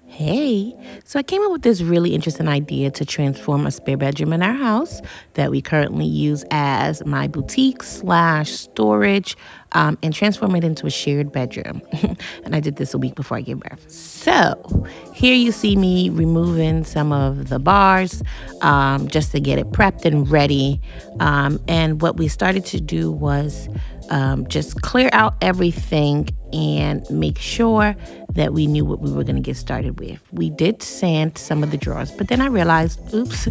Hey, so I came up with this really interesting idea to transform a spare bedroom in our house that we currently use as my boutique slash storage, and transform it into a shared bedroom. And I did this a week before I gave birth. So here you see me removing some of the bars, just to get it prepped and ready. And what we started to do was just clear out everything and make sure that we knew what we were going to get started with. We did sand some of the drawers, but then I realized, oops,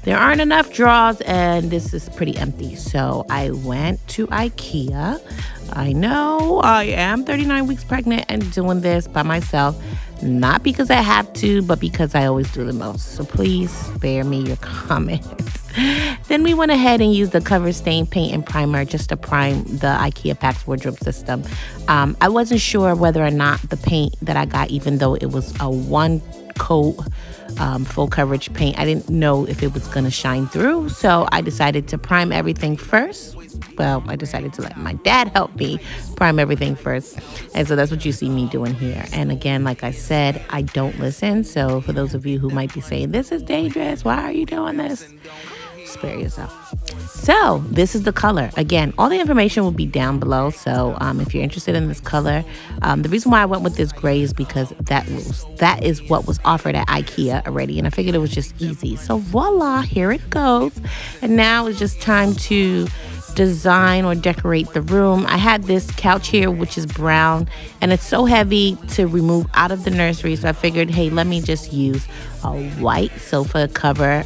there aren't enough drawers and this is pretty empty. So I went to Ikea. I know I am 39 weeks pregnant and doing this by myself, not because I have to, but because I always do the most. So please spare me your comments. Then we went ahead and used the cover stain paint and primer just to prime the Ikea PAX Wardrobe System. I wasn't sure whether or not the paint that I got, even though it was a one coat full coverage paint, I didn't know if it was going to shine through. So I decided to prime everything first. Well, I decided to let my dad help me prime everything first. And so that's what you see me doing here. And again, like I said, I don't listen. So for those of you who might be saying, this is dangerous, why are you doing this? Spare yourself. So this is the color. Again, all the information will be down below. So if you're interested in this color, the reason why I went with this gray is because that is what was offered at Ikea already. And I figured it was just easy. So voila, here it goes. And now it's just time to design or decorate the room. I had this couch here, which is brown, and it's so heavy to remove out of the nursery. So I figured, hey, let me just use a white sofa cover,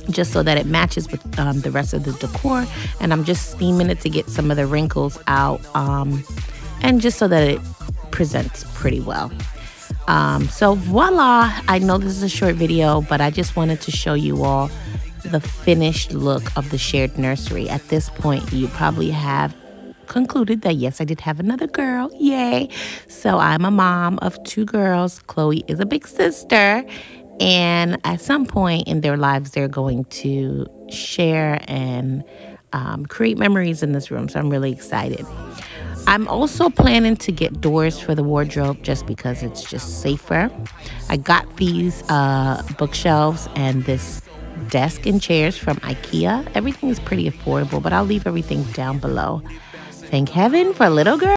just so that it matches with the rest of the decor. And I'm just steaming it to get some of the wrinkles out, and just so that it presents pretty well. So voila, I know this is a short video, but I just wanted to show you all the finished look of the shared nursery. At this point, you probably have concluded that yes, I did have another girl. Yay. So I'm a mom of two girls. Chloe is a big sister. And at some point in their lives, they're going to share and create memories in this room. So I'm really excited. I'm also planning to get doors for the wardrobe just because it's just safer. I got these bookshelves and this desk and chairs from Ikea. Everything is pretty affordable, but I'll leave everything down below. Thank heaven for little girl.